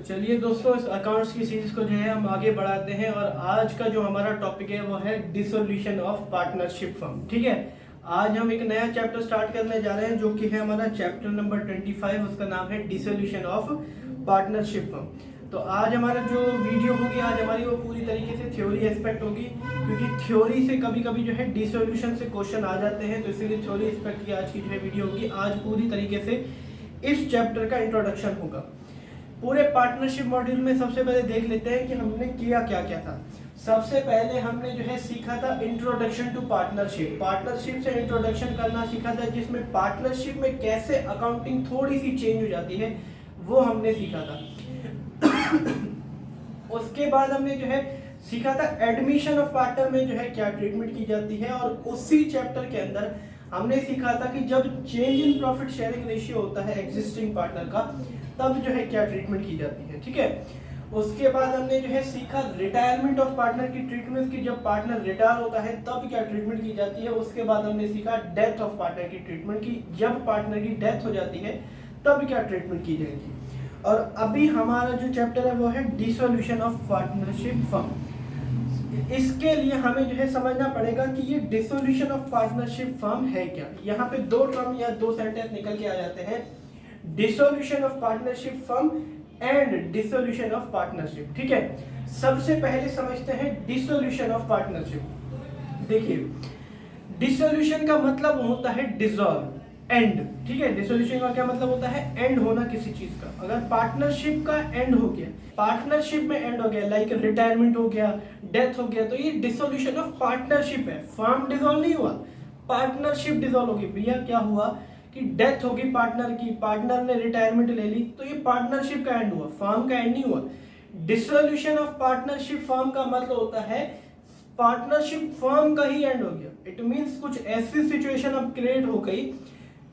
चलिए दोस्तों, इस अकाउंट्स की सीरीज को जो है हम आगे बढ़ाते हैं और आज का जो हमारा टॉपिक है वो है डिसोल्यूशन ऑफ पार्टनरशिप फर्म। ठीक है, आज हम एक नया चैप्टर स्टार्ट करने जा रहे हैं जो कि है हमारा चैप्टर नंबर 25। उसका नाम है डिसोल्यूशन ऑफ पार्टनरशिप फर्म। तो आज हमारा जो वीडियो होगी आज हमारी वो पूरी तरीके से थ्योरी एस्पेक्ट होगी, क्योंकि थ्योरी से कभी कभी जो है डिसोल्यूशन से क्वेश्चन आ जाते हैं, तो इसीलिए थ्योरी एस्पेक्ट की आज की जो है वीडियो होगी। आज पूरी तरीके से इस चैप्टर का इंट्रोडक्शन होगा। पूरे पार्टनरशिप मॉड्यूल में सबसे पहले देख लेते हैं कि हमने किया क्या क्या था। सबसे पहले हमने जो है सीखा था इंट्रोडक्शन टू पार्टनरशिप। पार्टनरशिप से इंट्रोडक्शन करना सीखा था, जिसमें पार्टनरशिप में कैसे अकाउंटिंग थोड़ी सी चेंज हो जाती है वो हमने सीखा था। उसके बाद हमने जो है सीखा था एडमिशन ऑफ पार्टनर में जो है क्या ट्रीटमेंट की जाती है, और उसी चैप्टर के अंदर हमने सीखा था कि जब change in profit sharing ratio होता है एग्जिस्टिंग पार्टनर का, तब जो है क्या ट्रीटमेंट की जाती है। ठीक है, उसके बाद हमने जो है सीखा रिटायरमेंट ऑफ पार्टनर की ट्रीटमेंट की, जब पार्टनर रिटायर होता है तब क्या ट्रीटमेंट की जाती है। उसके बाद हमने सीखा डेथ ऑफ पार्टनर की ट्रीटमेंट की, जब पार्टनर की डेथ हो जाती है तब क्या ट्रीटमेंट की जाएगी। और अभी हमारा जो चैप्टर है वो है डिसोल्यूशन ऑफ पार्टनरशिप फर्म। इसके लिए हमें जो है समझना पड़ेगा कि ये डिसोल्यूशन ऑफ पार्टनरशिप फर्म है क्या। यहाँ पे दो टर्म या दो सेंटेंस निकल के आ जाते हैं, dissolution of partnership firm and dissolution of partnership. ठीक है, सबसे पहले समझते हैं डिसोल्यूशन ऑफ पार्टनरशिप। देखिए, डिसोल्यूशन का मतलब होता है डिसॉल्व, एंड। ठीक है, डिसोल्यूशन का क्या मतलब होता है, एंड होना किसी चीज का। अगर पार्टनरशिप का एंड हो गया, पार्टनरशिप में एंड हो गया, लाइक रिटायरमेंट हो गया, डेथ हो गया, तो ये डिसोल्यूशन ऑफ पार्टनरशिप है। फर्म डिसॉल्व नहीं हुआ, पार्टनरशिप डिसॉल्व होगी। भैया क्या हुआ कि डेथ होगी पार्टनर की, पार्टनर ने रिटायरमेंट ले ली, तो ये पार्टनरशिप का एंड हुआ, फर्म का एंड नहीं हुआ। डिसोल्यूशन ऑफ पार्टनरशिप फर्म का मतलब होता है पार्टनरशिप फर्म का ही एंड हो गया। इट मींस कुछ ऐसी सिचुएशन अब क्रिएट हो गई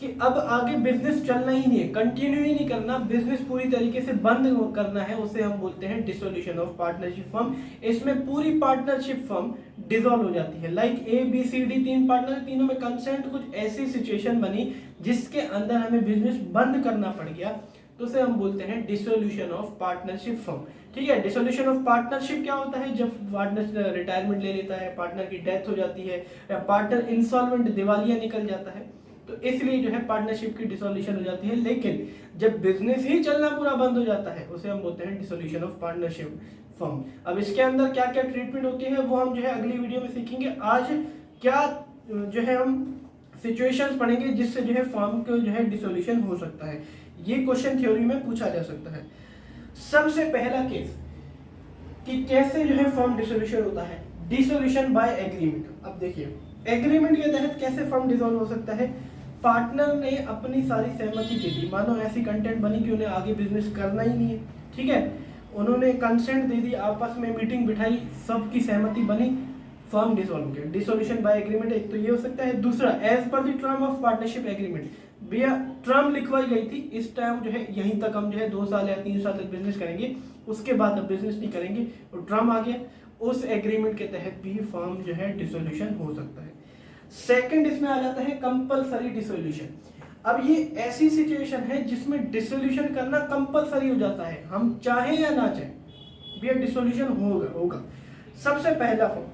कि अब आगे बिजनेस चलना ही नहीं है, कंटिन्यू ही नहीं करना, बिजनेस पूरी तरीके से बंद करना है, उसे हम बोलते हैं डिसोल्यूशन ऑफ पार्टनरशिप फर्म। इसमें पूरी पार्टनरशिप फर्म डिसॉल्व हो जाती है। Like A B C D तीन पार्टनर, तीनों में कंसेंट, कुछ ऐसी सिचुएशन बनी जिसके अंदर हमें बिजनेस बंद करना पड़ गया, तो उसे हम बोलते हैं डिसोल्यूशन ऑफ पार्टनरशिप फर्म। ठीक है, डिसोल्यूशन ऑफ पार्टनरशिप क्या होता है, जब पार्टनर रिटायरमेंट ले लेता है, पार्टनर की डेथ हो जाती है, या पार्टनर इंसॉल्वेंट दिवालिया निकल जाता है, तो इसलिए जो है पार्टनरशिप की डिसोल्यूशन हो जाती है। लेकिन जब बिजनेस ही चलना पूरा बंद हो जाता है, उसे हम बोलते हैं डिसोल्यूशन ऑफ पार्टनरशिप फर्म। अब इसके अंदर क्या क्या ट्रीटमेंट होती है वो हम जो है अगली वीडियो में सीखेंगे। आज क्या जो है हम सिचुएशंस पढ़ेंगे जिससे जो है फर्म को जो है डिसोल्यूशन हो सकता है। ये क्वेश्चन थ्योरी में पूछा जा सकता है। सबसे पहला केस कि कैसे जो है फर्म डिसोल्यूशन होता है, डिसोल्यूशन बाय एग्रीमेंट। अब देखिए, एग्रीमेंट के तहत कैसे फर्म डिसॉल्व हो सकता है। पार्टनर ने अपनी सारी सहमति दे दी, मानो ऐसी कंटेंट बनी कि उन्हें आगे बिजनेस करना ही नहीं है। ठीक है, उन्होंने कंसेंट दे दी, आपस में मीटिंग बिठाई, सबकी सहमति बनी, फर्म डिसॉल्व हो गया। डिसोल्यूशन बाय एग्रीमेंट एक तो ये हो सकता है। दूसरा, as per the term of partnership agreement. भैया टर्म लिखवाई गई थी, इस टाइम जो है यहीं तक हम जो है 2 साल या 3 साल तक बिजनेस करेंगे, उसके बाद अब बिजनेस नहीं करेंगे, और टर्म आ गया, उस एग्रीमेंट के तहत भी फर्म जो है डिसोल्यूशन हो सकता है। सेकंड इसमें आ जाता है कंपलसरी डिसोल्यूशन। अब ये ऐसी सिचुएशन है जिसमें डिसोल्यूशन करना कंपलसरी हो जाता है, हम चाहे या ना चाहे भी डिसोल्यूशन होगा। सबसे पहला form,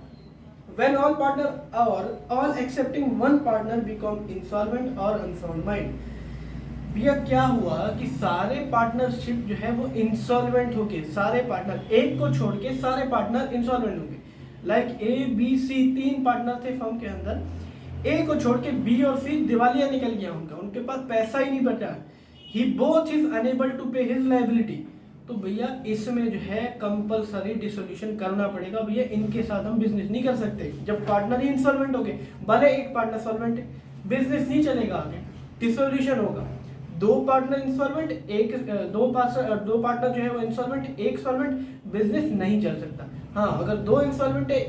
when all partner or all excepting one partner become insolvent or unsound mind। भैया क्या हुआ कि सारे पार्टनरशिप जो है वो इंसॉल्वेंट हो गए, सारे पार्टनर, एक को छोड़ के सारे पार्टनर इंसॉल्वेंट हो गए। लाइक ए बी सी तीन पार्टनर थे फर्म के अंदर, ए को छोड़ के बी और सी दिवालिया निकल गया, उनके पास पैसा ही नहीं बचा, ही बोथ इज अनेबल टू पे हिज लायबिलिटी। तो भैया इसमें जो है कंपलसरी डिसोल्यूशन करना पड़ेगा। भैया इनके साथ हम बिजनेस नहीं कर सकते जब पार्टनर ही इंसॉल्वेंट हो गए, भले एक पार्टनर सॉल्वेंट है, बिजनेस नहीं चलेगा आगे, डिसोल्यूशन होगा। दो पार्टनर इंसॉल्वेंट, दो पार्टनर जो है वो इंसॉल्वेंट, एक सॉल्वेंट, बिजनेस नहीं चल सकता। हाँ, अगर दो इंसॉल्वेंट है,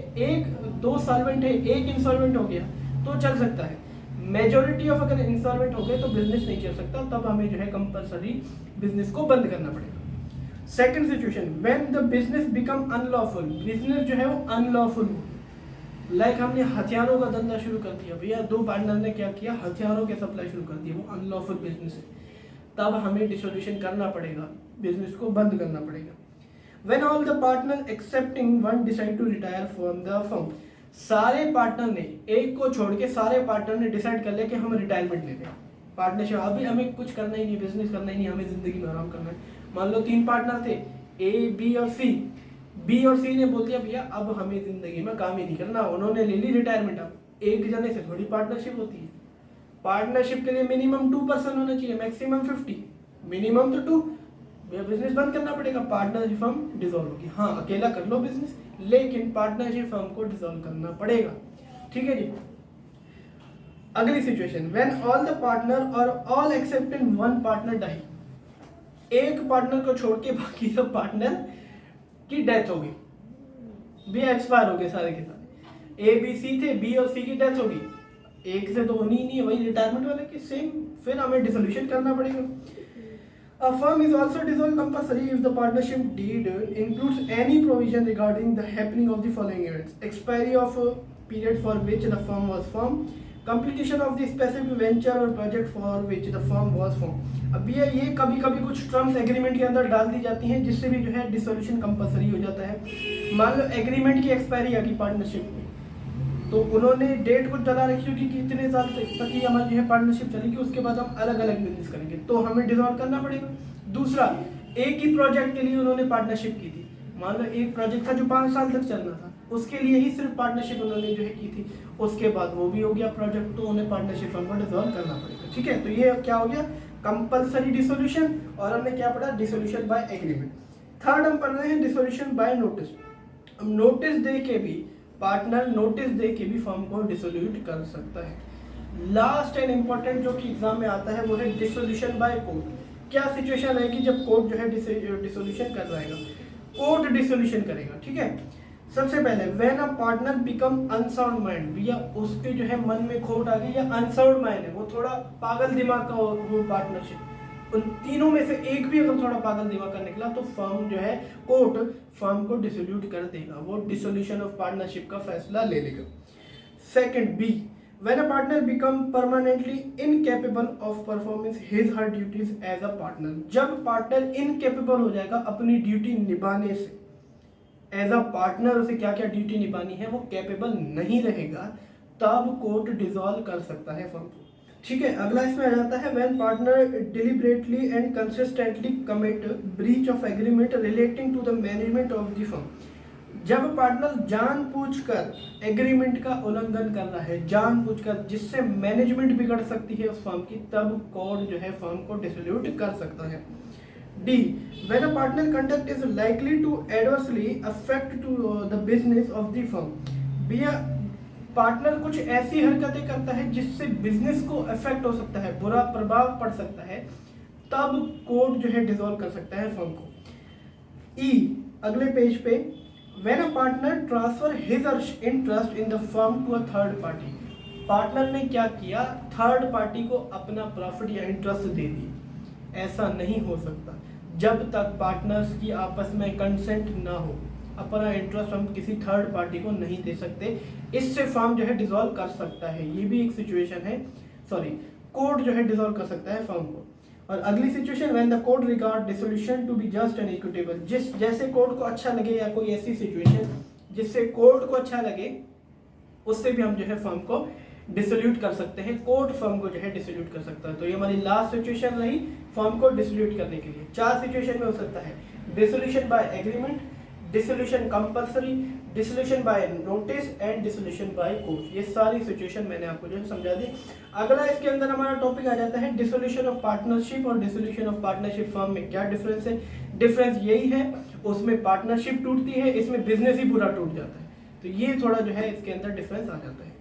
दो सॉल्वेंट है, एक इंसॉल्वेंट हो गया तो चल सकता है। मेजोरिटी ऑफ अगर इंसॉल्वेंट हो गए तो बिजनेस नहीं चल सकता, तब हमें जो है कंपलसरी बिजनेस को बंद करना पड़ेगा। Second situation, when the business become unlawful, business जो है वो अनलॉफुल हो, लाइक हमने हथियारों का धंधा शुरू कर दिया। भैया दो पार्टनर ने क्या किया, हथियारों के सप्लाई शुरू कर दिया, वो अनलॉफुल बिजनेस है, तब हमें डिसोल्यूशन करना पड़ेगा। बिजनेस को बंद करना पड़ेगा। When all the partners excepting one decide to retire from the firm, सारे पार्टनर ने, एक को छोड़ के सारे पार्टनर ने डिसाइड कर लिया कि हम रिटायरमेंट ले लें, पार्टनरशिप, अभी हमें कुछ करना ही नहीं, बिजनेस करना ही नहीं, हमें जिंदगी में आराम करना है। मान लो 3 पार्टनर थे, ए, बी और सी। बी और सी ने बोल दिया भैया अब हमें जिंदगी में काम ही नहीं करना, उन्होंने ले ली रिटायरमेंट। अब एक जने से थोड़ी पार्टनरशिप होती है, पार्टनरशिप के लिए मिनिमम 2 पर्सन होना चाहिए, मैक्सिमम 50, मिनिमम तो 2। बिजनेस बंद करना पड़ेगा, पार्टनरशिप फर्म डिसॉल्व होगी। हाँ, अकेला कर लो बिजनेस, लेकिन पार्टनरशिप फर्म को डिसॉल्व करना पड़ेगा। ठीक है जी। अगली situation, when all the partner और all excepting one partner die, एक पार्टनर को छोड़ के बाकी सब पार्टनर की डेथ होगी, भी एक्सपायर हो गए सारे के सारे। ए बी सी थे, बी और सी की डेथ होगी, एक से तो होनी ही नहीं है, वही रिटायरमेंट वाले की सेम, फिर हमें डिसोल्यूशन करना पड़ेगा। A firm is also dissolved compulsory if the partnership deed includes any provision regarding the happening of the following events: expiry of a period for which the firm was formed, completion of the specific venture or project for which the firm was formed। अब ये कभी कभी कुछ terms agreement के अंदर डाल दी जाती हैं, जिससे भी जो है डिसोल्यूशन कंपलसरी हो जाता है। मान लो एग्रीमेंट की एक्सपायरी आ गई पार्टनरशिप में, तो उन्होंने डेट कुछ डला रखी होगी कि इतने साल तक ही हमारी जो है पार्टनरशिप चलेगी, उसके बाद हम अलग अलग बिजनेस करेंगे, तो हमें डिसॉल्व करना पड़ेगा। दूसरा, एक ही प्रोजेक्ट के लिए उन्होंने पार्टनरशिप की थी, मान लो एक प्रोजेक्ट था जो 5 साल तक चलना था, उसके लिए ही सिर्फ पार्टनरशिप उन्होंने जो है की थी, उसके बाद वो भी हो गया प्रोजेक्ट, तो उन्हें पार्टनरशिप फर्म को डिसॉल्व करना पड़ेगा। ठीक है, तो ये क्या हो गया, कंपलसरी डिसोल्यूशन, और हमने क्या पढ़ा, डिसोल्यूशन बाय एग्रीमेंट। थर्ड हम पढ़ रहे हैं डिसोल्यूशन बाय नोटिस। नोटिस दे के भी, पार्टनर नोटिस दे के भी फर्म को डिसोल्यूट कर सकता है। लास्ट एंड इंपॉर्टेंट जो कि एग्जाम में आता है वो है डिसोल्यूशन बाय कोर्ट। क्या सिचुएशन है कि जब कोर्ट जो है डिसोल्यूशन कर रहेगा, कोर्ट डिसोल्यूशन करेगा। ठीक है, सबसे पहले when a partner become unsound mind, या उसके जो है मन में खोट आ गई, या अनसाउंड माइंड है, वो थोड़ा पागल दिमाग का वो पार्टनरशिप, उन तीनों में से एक भी अगर थोड़ा पागल दिमाग का निकला तो फर्म जो है, कोर्ट फर्म को डिसोल्यूट कर देगा, वो डिसोल्यूशन ऑफ पार्टनरशिप का फैसला ले लेगा। Second, B, when a partner become permanently incapable of performing his her duties as a partner, जब पार्टनर इनकेपेबल हो जाएगा अपनी ड्यूटी निभाने से, एज अ पार्टनर उसे क्या क्या ड्यूटी निभानी है वो कैपेबल नहीं रहेगा, तब कोर्ट डिसॉल्व कर सकता है फर्म को। ठीक है, अगला इसमें आ जाता है when partner deliberately and consistently commit breach of agreement relating to the management of the firm, जब पार्टनर जानबूझकर एग्रीमेंट का उल्लंघन कर रहा है, जानबूझकर, जिससे मैनेजमेंट बिगड़ सकती है उस फर्म की, तब कोर्ट जो है फर्म को डिसोल्यूट कर सकता है। D, when a partner conduct is likely to adversely affect to the business of the firm, भैया पार्टनर कुछ ऐसी हरकतें करता है जिससे बिजनेस को इफेक्ट हो सकता है, बुरा प्रभाव पड़ सकता है, तब कोर्ट जो है डिसॉल्व कर सकता है फर्म को। ई, अगले पेज पे, when a partner transfer his interest in the firm to a third party, partner ने क्या किया, थर्ड पार्टी को अपना प्रॉफिट या इंटरेस्ट दे दिया। ऐसा नहीं हो सकता जब तक पार्टनर्स की आपस में कंसेंट ना हो, अपना इंटरेस्ट हम किसी थर्ड पार्टी को नहीं दे सकते, इससे फर्म जो है डिसॉल्व कर सकता है। ये भी एक सिचुएशन है, सॉरी, कोर्ट जो है डिसॉल्व कर सकता है फर्म को। और अगली situation, when the court regard dissolution to be just and equitable, जैसे कोर्ट को अच्छा लगे, या कोई ऐसी सिचुएशन जिससे कोर्ट को अच्छा लगे, उससे भी हम जो है फर्म को डिसोल्यूट कर सकते हैं, कोर्ट फर्म को जो है डिसोल्यूट कर सकता है। तो ये हमारी लास्ट सिचुएशन रही फर्म को डिसोल्यूट करने के लिए। 4 सिचुएशन में हो सकता है, dissolution by agreement, dissolution compulsory, dissolution by notice and dissolution by court. ये सारी सिचुएशन मैंने आपको जो है समझा दी। अगला इसके अंदर हमारा टॉपिक आ जाता है डिसोल्यूशन ऑफ पार्टनरशिप और डिसोल्यूशन ऑफ पार्टनरशिप फर्म में क्या डिफरेंस है। डिफरेंस यही है, उसमें पार्टनरशिप टूटती है, इसमें बिजनेस ही पूरा टूट जाता है। तो ये थोड़ा जो है इसके अंदर डिफरेंस आ जाता है।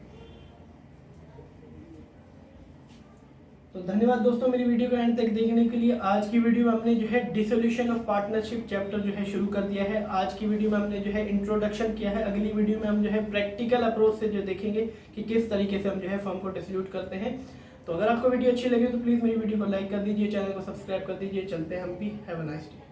तो धन्यवाद दोस्तों मेरी वीडियो को एंड तक देखने के लिए। आज की वीडियो में हमने जो है डिसोल्यूशन ऑफ पार्टनरशिप चैप्टर जो है शुरू कर दिया है। आज की वीडियो में हमने जो है इंट्रोडक्शन किया है। अगली वीडियो में हम जो है प्रैक्टिकल अप्रोच से जो देखेंगे कि किस तरीके से हम जो है फर्म को डिसोल्यूट करते हैं। तो अगर आपको वीडियो अच्छी लगे तो प्लीज़ मेरी वीडियो को लाइक कर दीजिए, चैनल को सब्सक्राइब कर दीजिए। चलते हैं हम भी। Have a nice day.